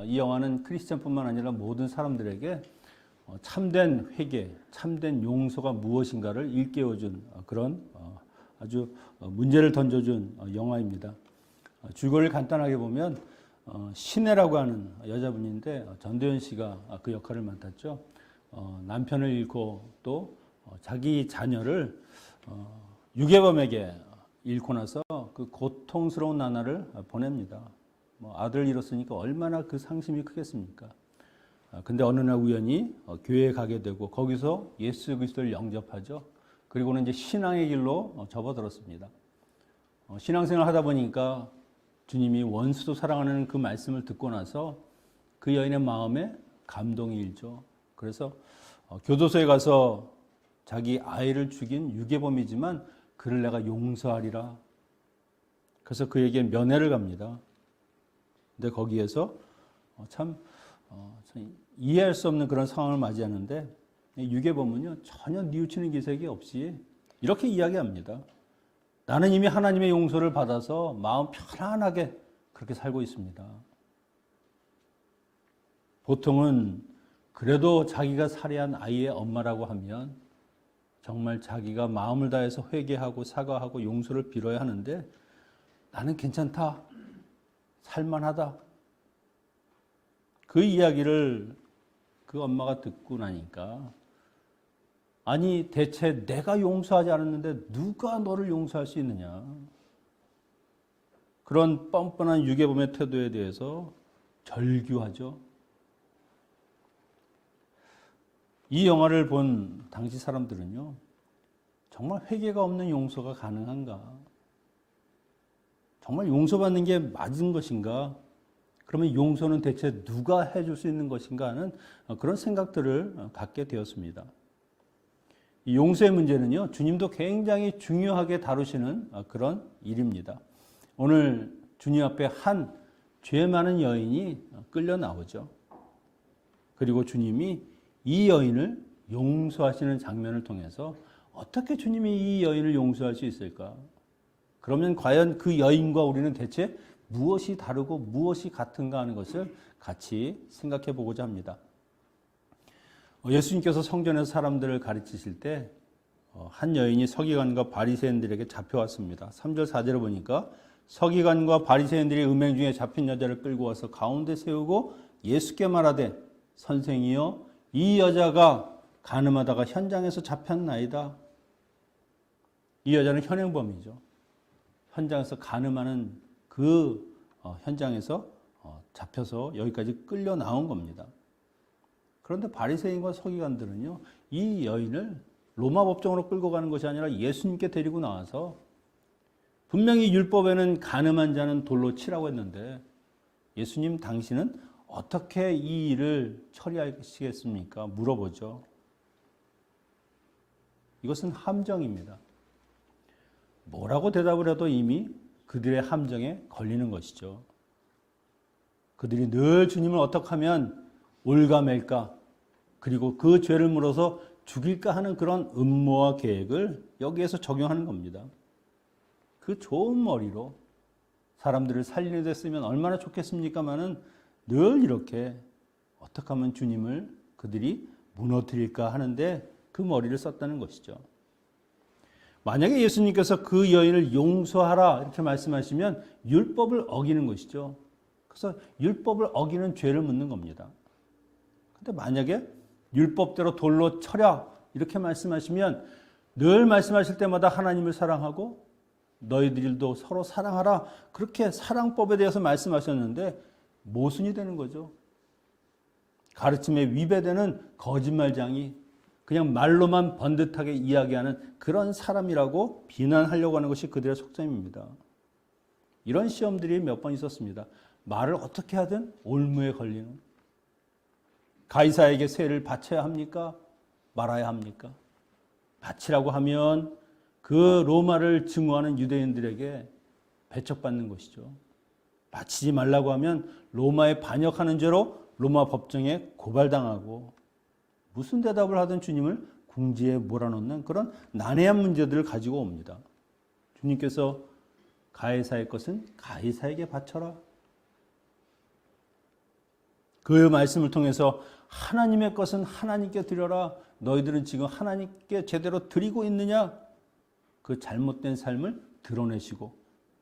이 영화는 크리스찬뿐만 아니라 모든 사람들에게 참된 회개, 참된 용서가 무엇인가를 일깨워준 그런 아주 문제를 던져준 영화입니다. 줄거리를 간단하게 보면 신혜라고 하는 여자분인데 전도연 씨가 그 역할을 맡았죠. 남편을 잃고 또 자기 자녀를 유괴범에게 잃고 나서 그 고통스러운 나날을 보냅니다. 아들을 잃었으니까 얼마나 그 상심이 크겠습니까? 근데 어느 날 우연히 교회에 가게 되고 거기서 예수 그리스도를 영접하죠. 그리고는 이제 신앙의 길로 접어들었습니다. 신앙생활 하다 보니까 주님이 원수도 사랑하는 그 말씀을 듣고 나서 그 여인의 마음에 감동이 일죠. 그래서 교도소에 가서 자기 아이를 죽인 유괴범이지만 그를 내가 용서하리라. 그래서 그에게 면회를 갑니다. 근데 거기에서 참 이해할 수 없는 그런 상황을 맞이하는데 유괴범은요 전혀 뉘우치는 기색이 없이 이렇게 이야기합니다. 나는 이미 하나님의 용서를 받아서 마음 편안하게 그렇게 살고 있습니다. 보통은 그래도 자기가 살해한 아이의 엄마라고 하면 정말 자기가 마음을 다해서 회개하고 사과하고 용서를 빌어야 하는데 나는 괜찮다, 살만하다. 그 이야기를 그 엄마가 듣고 나니까 아니 대체 내가 용서하지 않았는데 누가 너를 용서할 수 있느냐. 그런 뻔뻔한 유괴범의 태도에 대해서 절규하죠. 이 영화를 본 당시 사람들은요. 정말 회개가 없는 용서가 가능한가? 정말 용서받는 게 맞은 것인가? 그러면 용서는 대체 누가 해줄 수 있는 것인가 하는 그런 생각들을 갖게 되었습니다. 이 용서의 문제는요, 주님도 굉장히 중요하게 다루시는 그런 일입니다. 오늘 주님 앞에 한 죄 많은 여인이 끌려 나오죠. 그리고 주님이 이 여인을 용서하시는 장면을 통해서 어떻게 주님이 이 여인을 용서할 수 있을까? 그러면 과연 그 여인과 우리는 대체 무엇이 다르고 무엇이 같은가 하는 것을 같이 생각해 보고자 합니다. 예수님께서 성전에서 사람들을 가르치실 때 한 여인이 서기관과 바리새인들에게 잡혀왔습니다. 3절 4절을 보니까 서기관과 바리새인들이 음행 중에 잡힌 여자를 끌고 와서 가운데 세우고 예수께 말하되 선생이여 이 여자가 간음하다가 현장에서 잡혔나이다. 이 여자는 현행범이죠. 현장에서 간음하는 그 현장에서 잡혀서 여기까지 끌려 나온 겁니다. 그런데 바리새인과 서기관들은요, 이 여인을 로마 법정으로 끌고 가는 것이 아니라 예수님께 데리고 나와서 분명히 율법에는 간음한 자는 돌로 치라고 했는데 예수님 당신은 어떻게 이 일을 처리하시겠습니까? 물어보죠. 이것은 함정입니다. 뭐라고 대답을 해도 이미 그들의 함정에 걸리는 것이죠. 그들이 늘 주님을 어떻게 하면 올가맬까, 그리고 그 죄를 물어서 죽일까 하는 그런 음모와 계획을 여기에서 적용하는 겁니다. 그 좋은 머리로 사람들을 살리는 데 쓰면 얼마나 좋겠습니까마는 늘 이렇게 어떻게 하면 주님을 그들이 무너뜨릴까 하는데 그 머리를 썼다는 것이죠. 만약에 예수님께서 그 여인을 용서하라 이렇게 말씀하시면 율법을 어기는 것이죠. 그래서 율법을 어기는 죄를 묻는 겁니다. 그런데 만약에 율법대로 돌로 쳐라 이렇게 말씀하시면 늘 말씀하실 때마다 하나님을 사랑하고 너희들도 서로 사랑하라 그렇게 사랑법에 대해서 말씀하셨는데 모순이 되는 거죠. 가르침에 위배되는 거짓말장이 그냥 말로만 번듯하게 이야기하는 그런 사람이라고 비난하려고 하는 것이 그들의 속셈입니다. 이런 시험들이 몇 번 있었습니다. 말을 어떻게 하든 올무에 걸리는. 가이사에게 세를 바쳐야 합니까? 말아야 합니까? 바치라고 하면 그 로마를 증오하는 유대인들에게 배척받는 것이죠. 바치지 말라고 하면 로마에 반역하는 죄로 로마 법정에 고발당하고 무슨 대답을 하든 주님을 궁지에 몰아넣는 그런 난해한 문제들을 가지고 옵니다. 주님께서 가이사의 것은 가이사에게 바쳐라. 그 말씀을 통해서 하나님의 것은 하나님께 드려라. 너희들은 지금 하나님께 제대로 드리고 있느냐? 그 잘못된 삶을 드러내시고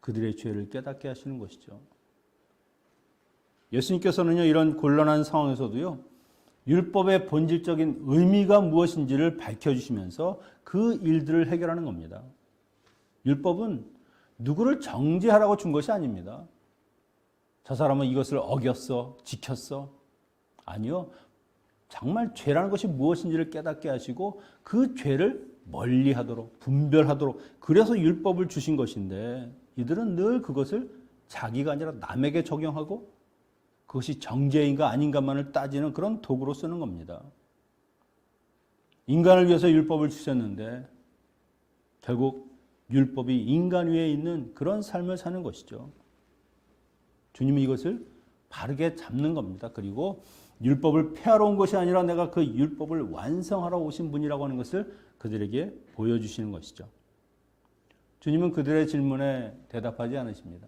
그들의 죄를 깨닫게 하시는 것이죠. 예수님께서는요, 이런 곤란한 상황에서도요, 율법의 본질적인 의미가 무엇인지를 밝혀주시면서 그 일들을 해결하는 겁니다. 율법은 누구를 정죄하라고 준 것이 아닙니다. 저 사람은 이것을 어겼어, 지켰어. 아니요. 정말 죄라는 것이 무엇인지를 깨닫게 하시고 그 죄를 멀리하도록, 분별하도록, 그래서 율법을 주신 것인데 이들은 늘 그것을 자기가 아니라 남에게 적용하고 그것이 정죄인가 아닌가만을 따지는 그런 도구로 쓰는 겁니다. 인간을 위해서 율법을 주셨는데 결국 율법이 인간 위에 있는 그런 삶을 사는 것이죠. 주님은 이것을 바르게 잡는 겁니다. 그리고 율법을 폐하러 온 것이 아니라 내가 그 율법을 완성하러 오신 분이라고 하는 것을 그들에게 보여주시는 것이죠. 주님은 그들의 질문에 대답하지 않으십니다.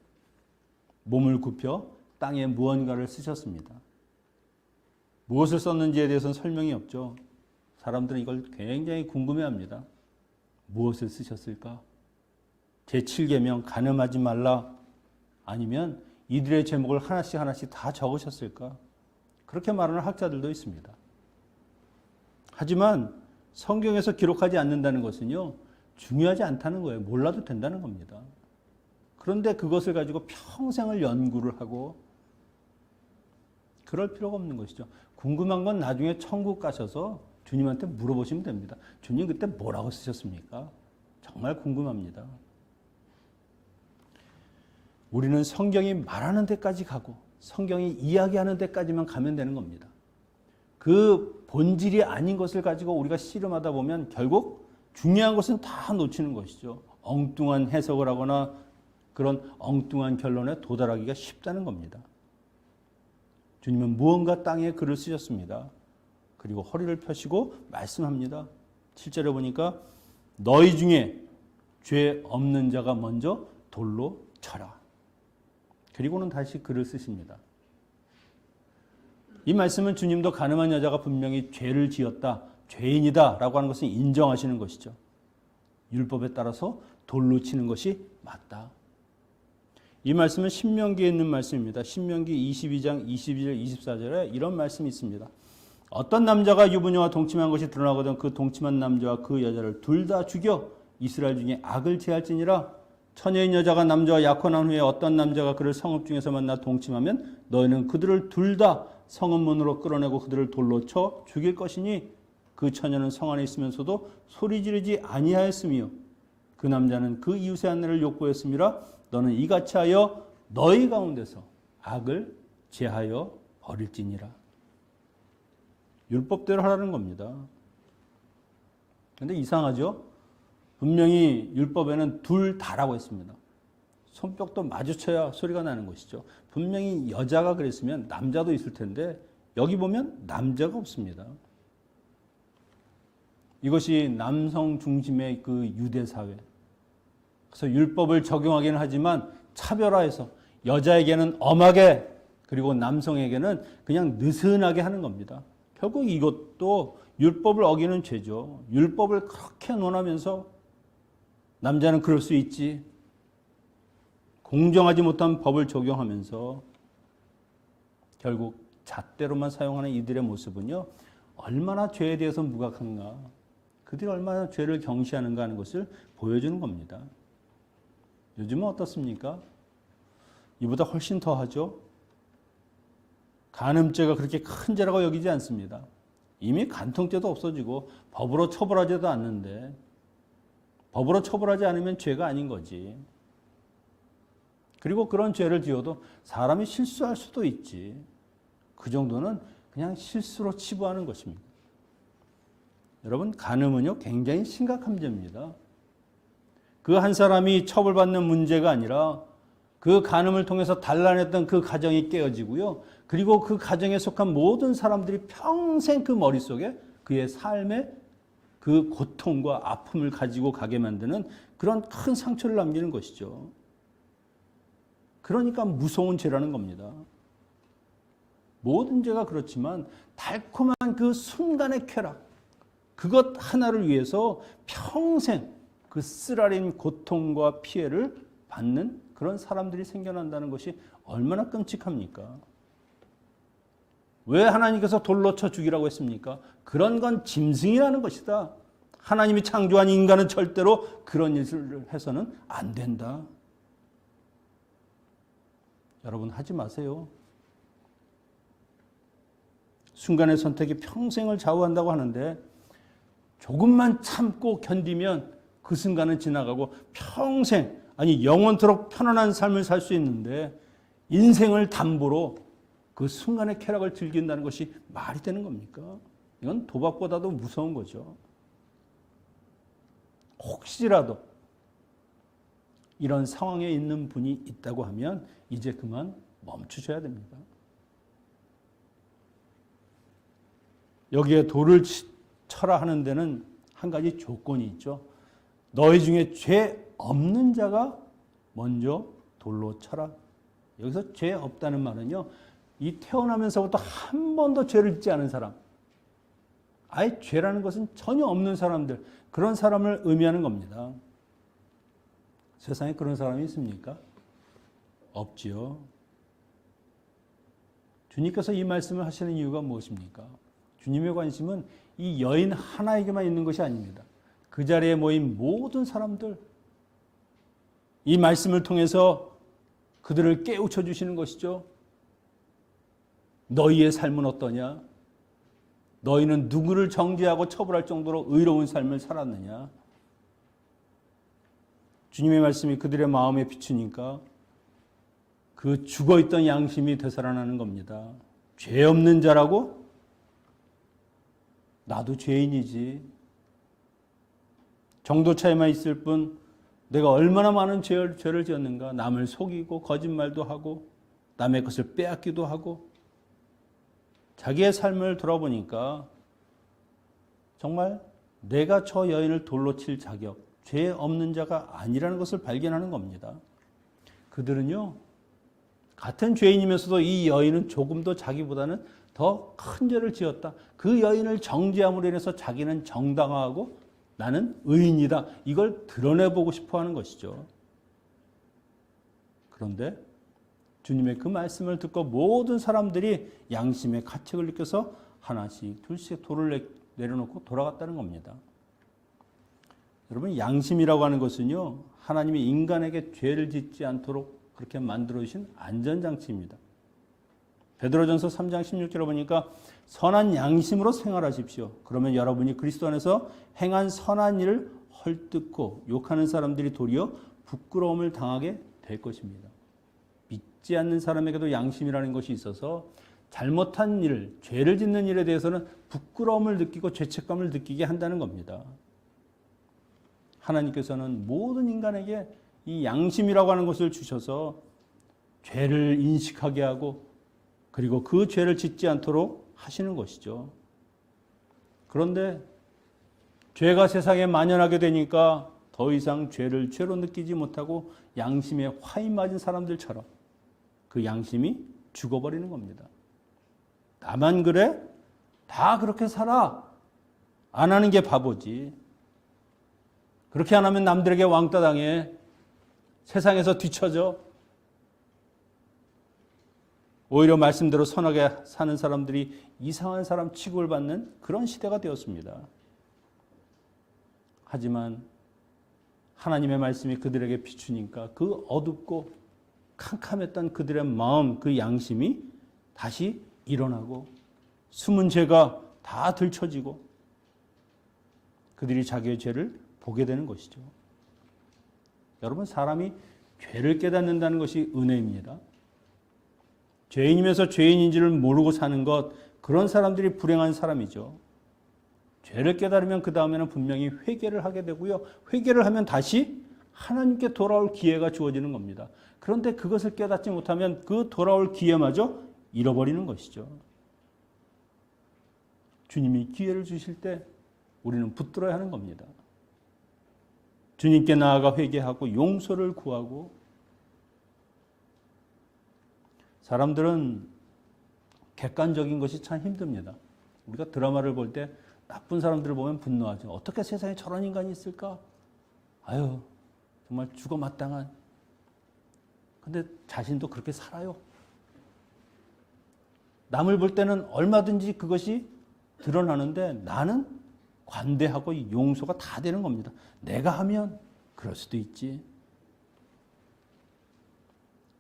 몸을 굽혀 땅에 무언가를 쓰셨습니다. 무엇을 썼는지에 대해서는 설명이 없죠. 사람들은 이걸 굉장히 궁금해합니다. 무엇을 쓰셨을까? 제7계명 간음하지 말라, 아니면 이들의 제목을 하나씩 하나씩 다 적으셨을까? 그렇게 말하는 학자들도 있습니다. 하지만 성경에서 기록하지 않는다는 것은요, 중요하지 않다는 거예요. 몰라도 된다는 겁니다. 그런데 그것을 가지고 평생을 연구를 하고 그럴 필요가 없는 것이죠. 궁금한 건 나중에 천국 가셔서 주님한테 물어보시면 됩니다. 주님 그때 뭐라고 쓰셨습니까? 정말 궁금합니다. 우리는 성경이 말하는 데까지 가고 성경이 이야기하는 데까지만 가면 되는 겁니다. 그 본질이 아닌 것을 가지고 우리가 씨름하다 보면 결국 중요한 것은 다 놓치는 것이죠. 엉뚱한 해석을 하거나 그런 엉뚱한 결론에 도달하기가 쉽다는 겁니다. 주님은 무언가 땅에 글을 쓰셨습니다. 그리고 허리를 펴시고 말씀합니다. 7절에 보니까 너희 중에 죄 없는 자가 먼저 돌로 쳐라. 그리고는 다시 글을 쓰십니다. 이 말씀은 주님도 가늠한 여자가 분명히 죄를 지었다, 죄인이다 라고 하는 것을 인정하시는 것이죠. 율법에 따라서 돌로 치는 것이 맞다. 이 말씀은 신명기에 있는 말씀입니다. 신명기 22장 22절 24절에 이런 말씀이 있습니다. 어떤 남자가 유부녀와 동침한 것이 드러나거든 그 동침한 남자와 그 여자를 둘 다 죽여 이스라엘 중에 악을 제할지니라. 처녀인 여자가 남자와 약혼한 후에 어떤 남자가 그를 성읍 중에서 만나 동침하면 너희는 그들을 둘 다 성읍 문으로 끌어내고 그들을 돌로 쳐 죽일 것이니 그 처녀는 성 안에 있으면서도 소리 지르지 아니하였으며 그 남자는 그 이웃의 아내를 욕보였음이라. 너는 이같이 하여 너희 가운데서 악을 제하여 버릴지니라. 율법대로 하라는 겁니다. 그런데 이상하죠? 분명히 율법에는 둘 다라고 했습니다. 손뼉도 마주쳐야 소리가 나는 것이죠. 분명히 여자가 그랬으면 남자도 있을 텐데 여기 보면 남자가 없습니다. 이것이 남성 중심의 그 유대 사회. 그래서 율법을 적용하기는 하지만 차별화해서 여자에게는 엄하게 그리고 남성에게는 그냥 느슨하게 하는 겁니다. 결국 이것도 율법을 어기는 죄죠. 율법을 그렇게 논하면서 남자는 그럴 수 있지. 공정하지 못한 법을 적용하면서 결국 잣대로만 사용하는 이들의 모습은요. 얼마나 죄에 대해서 무각한가. 그들이 얼마나 죄를 경시하는가 하는 것을 보여주는 겁니다. 요즘은 어떻습니까? 이보다 훨씬 더하죠. 간음죄가 그렇게 큰 죄라고 여기지 않습니다. 이미 간통죄도 없어지고 법으로 처벌하지도 않는데 법으로 처벌하지 않으면 죄가 아닌 거지. 그리고 그런 죄를 지어도 사람이 실수할 수도 있지. 그 정도는 그냥 실수로 치부하는 것입니다. 여러분, 간음은요 굉장히 심각한 죄입니다. 그 한 사람이 처벌받는 문제가 아니라 그 간음을 통해서 단란했던 그 가정이 깨어지고요. 그리고 그 가정에 속한 모든 사람들이 평생 그 머릿속에 그의 삶의 그 고통과 아픔을 가지고 가게 만드는 그런 큰 상처를 남기는 것이죠. 그러니까 무서운 죄라는 겁니다. 모든 죄가 그렇지만 달콤한 그 순간의 쾌락, 그것 하나를 위해서 평생 그 쓰라린 고통과 피해를 받는 그런 사람들이 생겨난다는 것이 얼마나 끔찍합니까? 왜 하나님께서 돌로 쳐 죽이라고 했습니까? 그런 건 짐승이라는 것이다. 하나님이 창조한 인간은 절대로 그런 일을 해서는 안 된다. 여러분, 하지 마세요. 순간의 선택이 평생을 좌우한다고 하는데 조금만 참고 견디면 그 순간은 지나가고 평생, 아니 영원토록 편안한 삶을 살 수 있는데 인생을 담보로 그 순간의 쾌락을 즐긴다는 것이 말이 되는 겁니까? 이건 도박보다도 무서운 거죠. 혹시라도 이런 상황에 있는 분이 있다고 하면 이제 그만 멈추셔야 됩니다. 여기에 돌을 쳐라 하는 데는 한 가지 조건이 있죠. 너희 중에 죄 없는 자가 먼저 돌로 쳐라. 여기서 죄 없다는 말은요, 이 태어나면서부터 한 번도 죄를 짓지 않은 사람, 아예 죄라는 것은 전혀 없는 사람들, 그런 사람을 의미하는 겁니다. 세상에 그런 사람이 있습니까? 없지요. 주님께서 이 말씀을 하시는 이유가 무엇입니까? 주님의 관심은 이 여인 하나에게만 있는 것이 아닙니다. 그 자리에 모인 모든 사람들, 이 말씀을 통해서 그들을 깨우쳐 주시는 것이죠. 너희의 삶은 어떠냐? 너희는 누구를 정죄하고 처벌할 정도로 의로운 삶을 살았느냐? 주님의 말씀이 그들의 마음에 비추니까 그 죽어있던 양심이 되살아나는 겁니다. 죄 없는 자라고? 나도 죄인이지. 정도 차이만 있을 뿐 내가 얼마나 많은 죄를 지었는가. 남을 속이고 거짓말도 하고 남의 것을 빼앗기도 하고. 자기의 삶을 돌아보니까 정말 내가 저 여인을 돌로 칠 자격, 죄 없는 자가 아니라는 것을 발견하는 겁니다. 그들은요, 같은 죄인이면서도 이 여인은 조금 더 자기보다는 더 큰 죄를 지었다. 그 여인을 정죄함으로 인해서 자기는 정당화하고 나는 의인이다. 이걸 드러내보고 싶어 하는 것이죠. 그런데 주님의 그 말씀을 듣고 모든 사람들이 양심의 가책을 느껴서 하나씩 둘씩 돌을 내려놓고 돌아갔다는 겁니다. 여러분, 양심이라고 하는 것은요, 하나님이 인간에게 죄를 짓지 않도록 그렇게 만들어 주신 안전장치입니다. 베드로전서 3장 16절에 보니까 선한 양심으로 생활하십시오. 그러면 여러분이 그리스도 안에서 행한 선한 일을 헐뜯고 욕하는 사람들이 도리어 부끄러움을 당하게 될 것입니다. 믿지 않는 사람에게도 양심이라는 것이 있어서 잘못한 일, 죄를 짓는 일에 대해서는 부끄러움을 느끼고 죄책감을 느끼게 한다는 겁니다. 하나님께서는 모든 인간에게 이 양심이라고 하는 것을 주셔서 죄를 인식하게 하고 그리고 그 죄를 짓지 않도록 하시는 것이죠. 그런데 죄가 세상에 만연하게 되니까 더 이상 죄를 죄로 느끼지 못하고 양심에 화인 맞은 사람들처럼 그 양심이 죽어버리는 겁니다. 나만 그래? 다 그렇게 살아. 안 하는 게 바보지. 그렇게 안 하면 남들에게 왕따 당해. 세상에서 뒤처져. 오히려 말씀대로 선하게 사는 사람들이 이상한 사람 취급을 받는 그런 시대가 되었습니다. 하지만 하나님의 말씀이 그들에게 비추니까 그 어둡고 캄캄했던 그들의 마음, 그 양심이 다시 일어나고 숨은 죄가 다 들춰지고 그들이 자기의 죄를 보게 되는 것이죠. 여러분, 사람이 죄를 깨닫는다는 것이 은혜입니다. 죄인이면서 죄인인지를 모르고 사는 것, 그런 사람들이 불행한 사람이죠. 죄를 깨달으면 그 다음에는 분명히 회개를 하게 되고요. 회개를 하면 다시 하나님께 돌아올 기회가 주어지는 겁니다. 그런데 그것을 깨닫지 못하면 그 돌아올 기회마저 잃어버리는 것이죠. 주님이 기회를 주실 때 우리는 붙들어야 하는 겁니다. 주님께 나아가 회개하고 용서를 구하고, 사람들은 객관적인 것이 참 힘듭니다. 우리가 드라마를 볼 때 나쁜 사람들을 보면 분노하죠. 어떻게 세상에 저런 인간이 있을까? 아유, 정말 죽어 마땅한. 근데 자신도 그렇게 살아요. 남을 볼 때는 얼마든지 그것이 드러나는데 나는 관대하고 용서가 다 되는 겁니다. 내가 하면 그럴 수도 있지.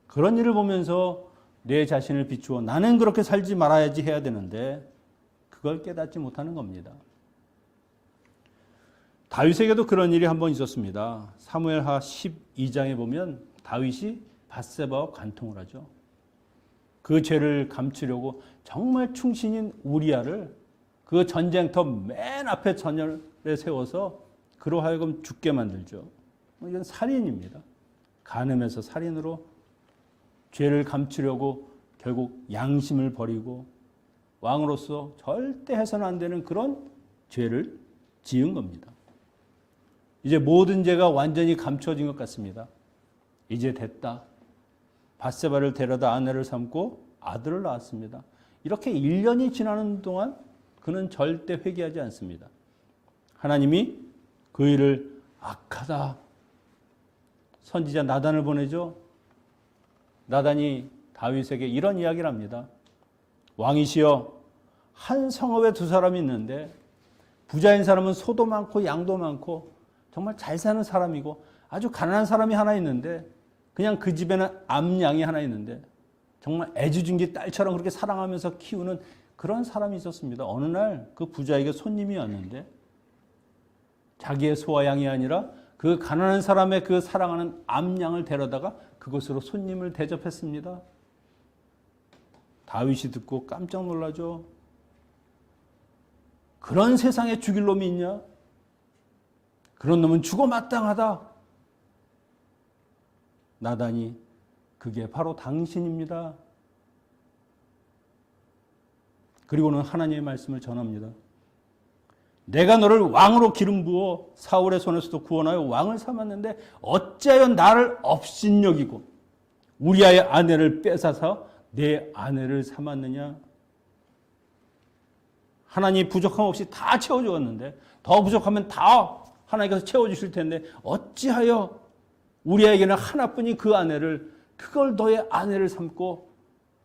그런 일을 보면서 내 자신을 비추어 나는 그렇게 살지 말아야지 해야 되는데 그걸 깨닫지 못하는 겁니다. 다윗에게도 그런 일이 한 번 있었습니다. 사무엘하 12장에 보면 다윗이 밧세바와 관통을 하죠. 그 죄를 감추려고 정말 충신인 우리아를 그 전쟁터 맨 앞에 전열에 세워서 그로 하여금 죽게 만들죠. 이건 살인입니다. 간음해서 살인으로 죄를 감추려고 결국 양심을 버리고 왕으로서 절대 해서는 안 되는 그런 죄를 지은 겁니다. 이제 모든 죄가 완전히 감춰진 것 같습니다. 이제 됐다. 밧세바를 데려다 아내를 삼고 아들을 낳았습니다. 이렇게 1년이 지나는 동안 그는 절대 회개하지 않습니다. 하나님이 그 일을 악하다. 선지자 나단을 보내죠. 나단이 다윗에게 이런 이야기를 합니다. 왕이시여, 한 성읍에 두 사람이 있는데 부자인 사람은 소도 많고 양도 많고 정말 잘 사는 사람이고 아주 가난한 사람이 하나 있는데 그냥 그 집에는 암양이 하나 있는데 정말 애지중지 딸처럼 그렇게 사랑하면서 키우는 그런 사람이 있었습니다. 어느 날 그 부자에게 손님이 왔는데 자기의 소와 양이 아니라 그 가난한 사람의 그 사랑하는 암양을 데려다가 그곳으로 손님을 대접했습니다. 다윗이 듣고 깜짝 놀라죠. 그런 세상에 죽일 놈이 있냐? 그런 놈은 죽어 마땅하다. 나단이 그게 바로 당신입니다. 그리고는 하나님의 말씀을 전합니다. 내가 너를 왕으로 기름 부어 사울의 손에서도 구원하여 왕을 삼았는데 어찌하여 나를 업신여기고 우리아의 아내를 뺏어서 내 아내를 삼았느냐? 하나님이 부족함 없이 다 채워주었는데 더 부족하면 다 하나님께서 채워주실 텐데 어찌하여 우리에게는 하나뿐인 그 아내를 그걸 너의 아내를 삼고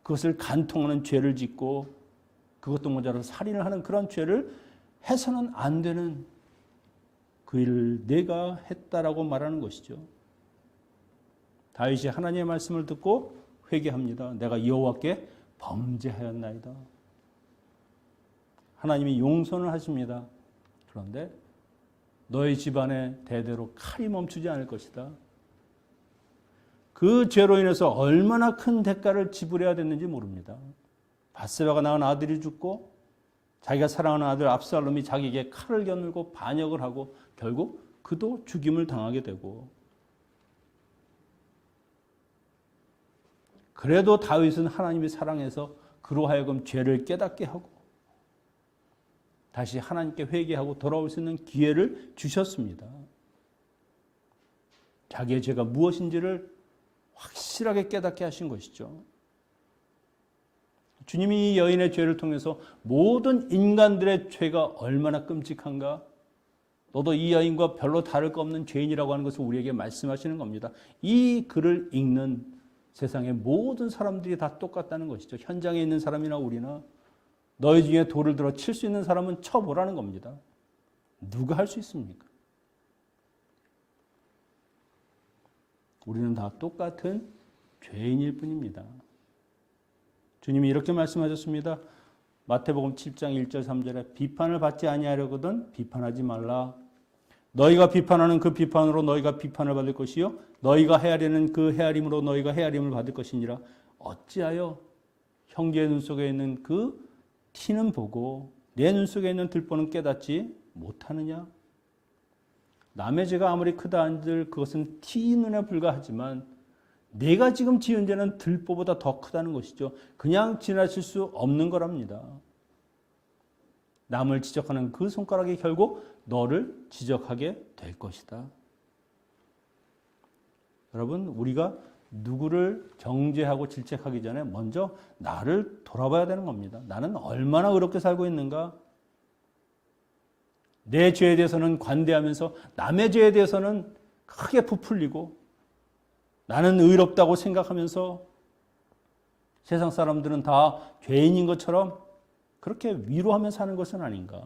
그것을 간통하는 죄를 짓고 그것도 모자라서 살인을 하는 그런 죄를 해서는 안 되는 그 일을 내가 했다라고 말하는 것이죠. 다윗이 하나님의 말씀을 듣고 회개합니다. 내가 여호와께 범죄하였나이다. 하나님이 용서는 하십니다. 그런데 너희 집안에 대대로 칼이 멈추지 않을 것이다. 그 죄로 인해서 얼마나 큰 대가를 지불해야 됐는지 모릅니다. 밧세바가 낳은 아들이 죽고 자기가 사랑하는 아들 압살롬이 자기에게 칼을 겨누고 반역을 하고 결국 그도 죽임을 당하게 되고 그래도 다윗은 하나님이 사랑해서 그로 하여금 죄를 깨닫게 하고 다시 하나님께 회개하고 돌아올 수 있는 기회를 주셨습니다. 자기의 죄가 무엇인지를 확실하게 깨닫게 하신 것이죠. 주님이 이 여인의 죄를 통해서 모든 인간들의 죄가 얼마나 끔찍한가? 너도 이 여인과 별로 다를 거 없는 죄인이라고 하는 것을 우리에게 말씀하시는 겁니다. 이 글을 읽는 세상의 모든 사람들이 다 똑같다는 것이죠. 현장에 있는 사람이나 우리나 너희 중에 돌을 들어 칠 수 있는 사람은 쳐보라는 겁니다. 누가 할 수 있습니까? 우리는 다 똑같은 죄인일 뿐입니다. 주님이 이렇게 말씀하셨습니다. 마태복음 7장 1절 3절에 비판을 받지 아니하려거든 비판하지 말라. 너희가 비판하는 그 비판으로 너희가 비판을 받을 것이요 너희가 헤아리는 그 헤아림으로 너희가 헤아림을 받을 것이니라. 어찌하여 형제의 눈 속에 있는 그 티는 보고 내 눈 속에 있는 들보는 깨닫지 못하느냐? 남의 죄가 아무리 크다 한들 그것은 티 눈에 불과하지만 내가 지금 지은 죄는 들보보다 더 크다는 것이죠. 그냥 지나칠 수 없는 거랍니다. 남을 지적하는 그 손가락이 결국 너를 지적하게 될 것이다. 여러분, 우리가 누구를 정죄하고 질책하기 전에 먼저 나를 돌아봐야 되는 겁니다. 나는 얼마나 의롭게 살고 있는가? 내 죄에 대해서는 관대하면서 남의 죄에 대해서는 크게 부풀리고 나는 의롭다고 생각하면서 세상 사람들은 다 죄인인 것처럼 그렇게 위로하며 사는 것은 아닌가?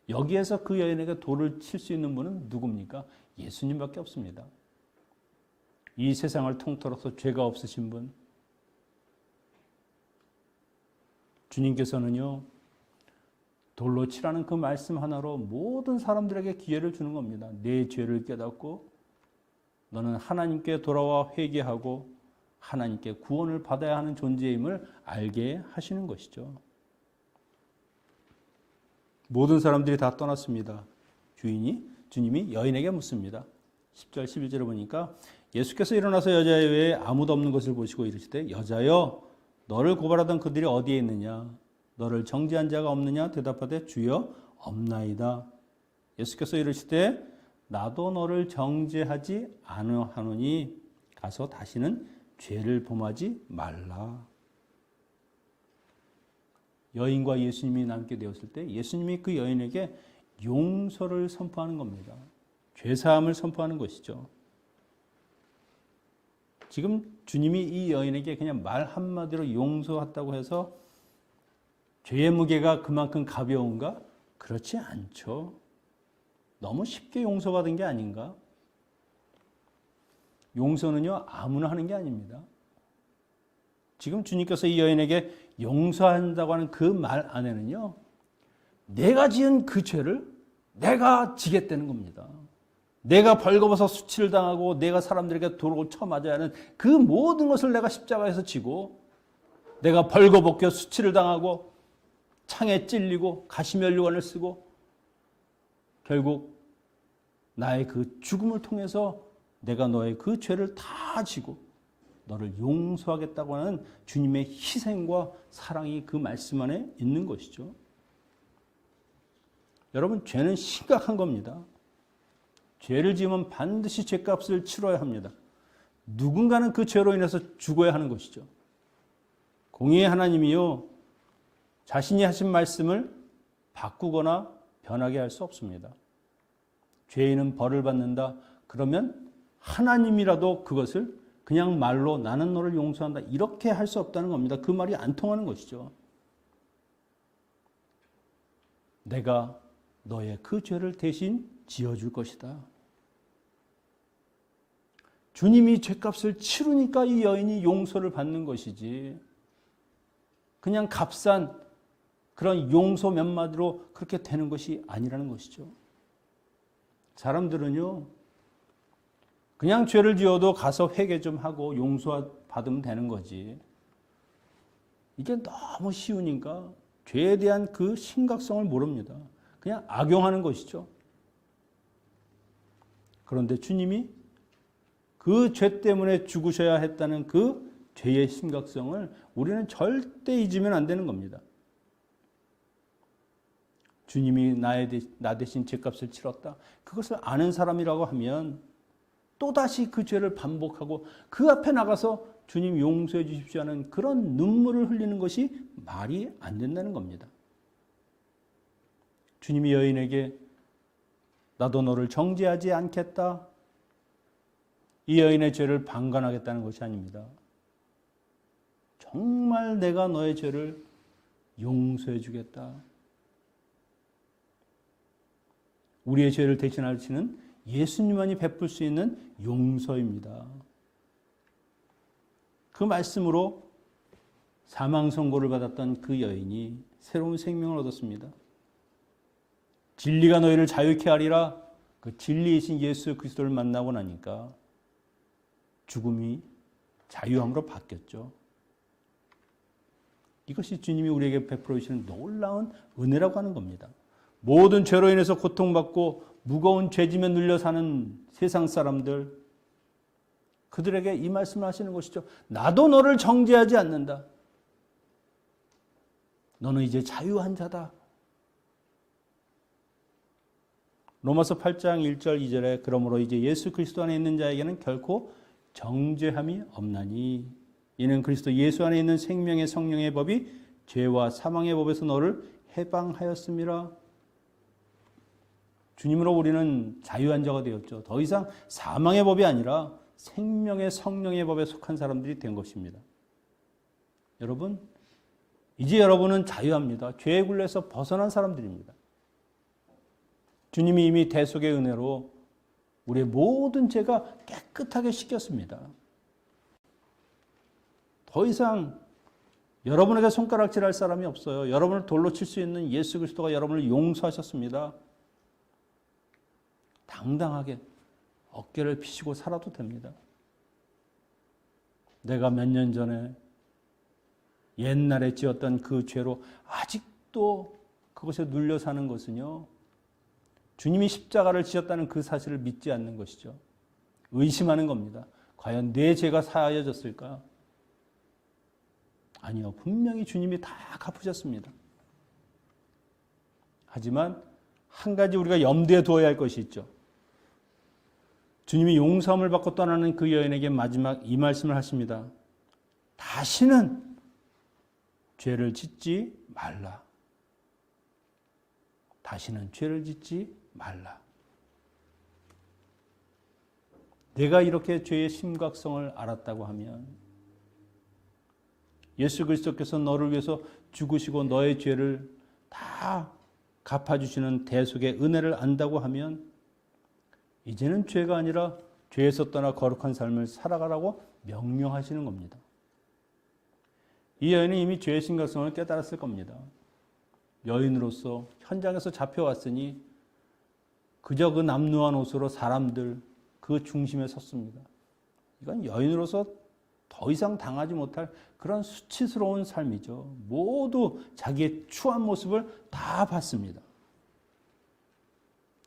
여기에서 그 여인에게 돌을 칠 수 있는 분은 누굽니까? 예수님밖에 없습니다. 이 세상을 통틀어서 죄가 없으신 분. 주님께서는요, 돌로 치라는 그 말씀 하나로 모든 사람들에게 기회를 주는 겁니다. 내 죄를 깨닫고 너는 하나님께 돌아와 회개하고 하나님께 구원을 받아야 하는 존재임을 알게 하시는 것이죠. 모든 사람들이 다 떠났습니다. 주님이 여인에게 묻습니다. 10절 11절에 보니까 예수께서 일어나서 여자 외에 아무도 없는 것을 보시고 이르시되 여자여 너를 고발하던 그들이 어디에 있느냐? 너를 정죄한 자가 없느냐? 대답하되 주여 없나이다. 예수께서 이르시되 나도 너를 정죄하지 아니하노니 가서 다시는 죄를 범하지 말라. 여인과 예수님이 남게 되었을 때 예수님이 그 여인에게 용서를 선포하는 겁니다. 죄사함을 선포하는 것이죠. 지금 주님이 이 여인에게 그냥 말 한마디로 용서했다고 해서 죄의 무게가 그만큼 가벼운가? 그렇지 않죠. 너무 쉽게 용서받은 게 아닌가? 용서는요, 아무나 하는 게 아닙니다. 지금 주님께서 이 여인에게 용서한다고 하는 그 말 안에는요, 내가 지은 그 죄를 내가 지겠다는 겁니다. 내가 벌거벗어 수치를 당하고 내가 사람들에게 돌을 쳐맞아야 하는 그 모든 것을 내가 십자가에서 지고 내가 벌거벗겨 수치를 당하고 창에 찔리고 가시면류관을 쓰고 결국 나의 그 죽음을 통해서 내가 너의 그 죄를 다 지고 너를 용서하겠다고 하는 주님의 희생과 사랑이 그 말씀 안에 있는 것이죠. 여러분, 죄는 심각한 겁니다. 죄를 지으면 반드시 죄값을 치러야 합니다. 누군가는 그 죄로 인해서 죽어야 하는 것이죠. 공의의 하나님이요, 자신이 하신 말씀을 바꾸거나 변하게 할 수 없습니다. 죄인은 벌을 받는다. 그러면 하나님이라도 그것을 그냥 말로 나는 너를 용서한다 이렇게 할 수 없다는 겁니다. 그 말이 안 통하는 것이죠. 내가 너의 그 죄를 대신 지어줄 것이다. 주님이 죄값을 치르니까 이 여인이 용서를 받는 것이지 그냥 값싼 그런 용서 몇 마디로 그렇게 되는 것이 아니라는 것이죠. 사람들은요, 그냥 죄를 지어도 가서 회개 좀 하고 용서 받으면 되는 거지. 이게 너무 쉬우니까 죄에 대한 그 심각성을 모릅니다. 그냥 악용하는 것이죠. 그런데 주님이 그 죄 때문에 죽으셔야 했다는 그 죄의 심각성을 우리는 절대 잊으면 안 되는 겁니다. 주님이 나 대신 죄값을 치렀다. 그것을 아는 사람이라고 하면 또다시 그 죄를 반복하고 그 앞에 나가서 주님 용서해 주십시오 하는 그런 눈물을 흘리는 것이 말이 안 된다는 겁니다. 주님이 여인에게 나도 너를 정죄하지 않겠다. 이 여인의 죄를 방관하겠다는 것이 아닙니다. 정말 내가 너의 죄를 용서해 주겠다. 우리의 죄를 대신하시는 예수님만이 베풀 수 있는 용서입니다. 그 말씀으로 사망 선고를 받았던 그 여인이 새로운 생명을 얻었습니다. 진리가 너희를 자유케 하리라. 그 진리이신 예수 그리스도를 만나고 나니까 죽음이 자유함으로 바뀌었죠. 이것이 주님이 우리에게 베풀어 주시는 놀라운 은혜라고 하는 겁니다. 모든 죄로 인해서 고통받고 무거운 죄짐에 눌려 사는 세상 사람들, 그들에게 이 말씀을 하시는 것이죠. 나도 너를 정죄하지 않는다. 너는 이제 자유한 자다. 로마서 8장 1절 2절에 그러므로 이제 예수 그리스도 안에 있는 자에게는 결코 정죄함이 없나니 이는 그리스도 예수 안에 있는 생명의 성령의 법이 죄와 사망의 법에서 너를 해방하였음이라. 주님으로 우리는 자유한 자가 되었죠. 더 이상 사망의 법이 아니라 생명의 성령의 법에 속한 사람들이 된 것입니다. 여러분, 이제 여러분은 자유합니다. 죄의 굴레에서 벗어난 사람들입니다. 주님이 이미 대속의 은혜로 우리의 모든 죄가 깨끗하게 씻겼습니다. 더 이상 여러분에게 손가락질할 사람이 없어요. 여러분을 돌로 칠 수 있는 예수 그리스도가 여러분을 용서하셨습니다. 당당하게 어깨를 피시고 살아도 됩니다. 내가 몇 년 전에 옛날에 지었던 그 죄로 아직도 그것에 눌려 사는 것은요, 주님이 십자가를 지었다는 그 사실을 믿지 않는 것이죠. 의심하는 겁니다. 과연 내 죄가 사하여졌을까? 아니요. 분명히 주님이 다 갚으셨습니다. 하지만 한 가지 우리가 염두에 두어야 할 것이 있죠. 주님이 용서함을 받고 떠나는 그 여인에게 마지막 이 말씀을 하십니다. 다시는 죄를 짓지 말라. 다시는 죄를 짓지 말라. 내가 이렇게 죄의 심각성을 알았다고 하면 예수 그리스도께서 너를 위해서 죽으시고 너의 죄를 다 갚아주시는 대속의 은혜를 안다고 하면 이제는 죄가 아니라 죄에서 떠나 거룩한 삶을 살아가라고 명령하시는 겁니다. 이 여인은 이미 죄의 심각성을 깨달았을 겁니다. 여인으로서 현장에서 잡혀왔으니 그저 그 남루한 옷으로 사람들 그 중심에 섰습니다. 이건 여인으로서 더 이상 당하지 못할 그런 수치스러운 삶이죠. 모두 자기의 추한 모습을 다 봤습니다.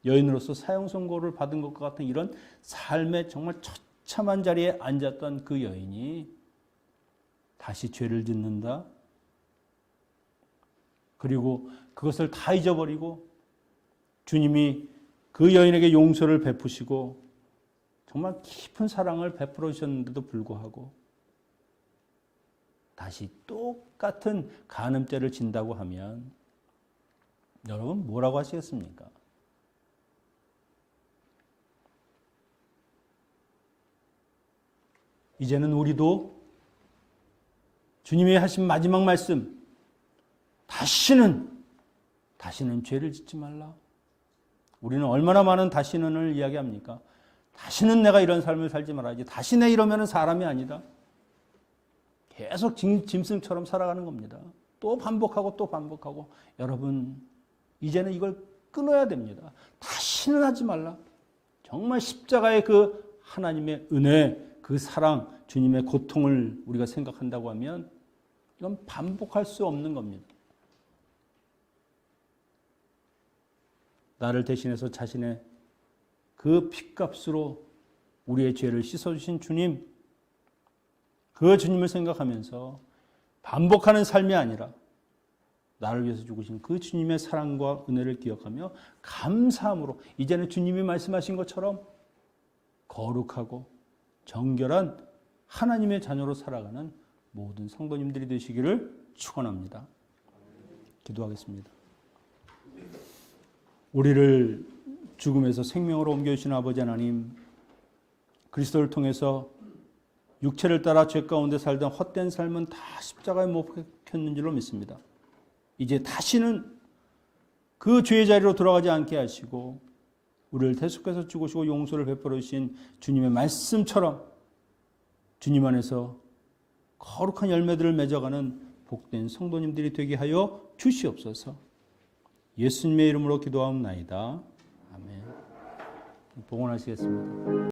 여인으로서 사형 선고를 받은 것과 같은 이런 삶의 정말 처참한 자리에 앉았던 그 여인이 다시 죄를 짓는다. 그리고 그것을 다 잊어버리고 주님이 그 여인에게 용서를 베푸시고 정말 깊은 사랑을 베풀어 주셨는데도 불구하고 다시 똑같은 간음죄를 진다고 하면 여러분 뭐라고 하시겠습니까? 이제는 우리도 주님이 하신 마지막 말씀, 다시는 죄를 짓지 말라. 우리는 얼마나 많은 다시는을 이야기합니까? 다시는 내가 이런 삶을 살지 말아야지. 다시 내 이러면 사람이 아니다. 계속 짐승처럼 살아가는 겁니다. 또 반복하고 또 반복하고. 여러분, 이제는 이걸 끊어야 됩니다. 다시는 하지 말라. 정말 십자가의 그 하나님의 은혜, 그 사랑, 주님의 고통을 우리가 생각한다고 하면 이건 반복할 수 없는 겁니다. 나를 대신해서 자신의 그 핏값으로 우리의 죄를 씻어주신 주님, 그 주님을 생각하면서 반복하는 삶이 아니라 나를 위해서 죽으신 그 주님의 사랑과 은혜를 기억하며 감사함으로 이제는 주님이 말씀하신 것처럼 거룩하고 정결한 하나님의 자녀로 살아가는 모든 성도님들이 되시기를 축원합니다. 기도하겠습니다. 우리를 죽음에서 생명으로 옮겨주신 아버지 하나님, 그리스도를 통해서 육체를 따라 죄 가운데 살던 헛된 삶은 다 십자가에 못 박혔는 줄로 믿습니다. 이제 다시는 그 죄의 자리로 돌아가지 않게 하시고 우리를 대속해서 죽으시고 용서를 베풀어 주신 주님의 말씀처럼 주님 안에서 거룩한 열매들을 맺어가는 복된 성도님들이 되게 하여 주시옵소서. 예수님의 이름으로 기도하옵나이다. 아멘. 봉헌하시겠습니다.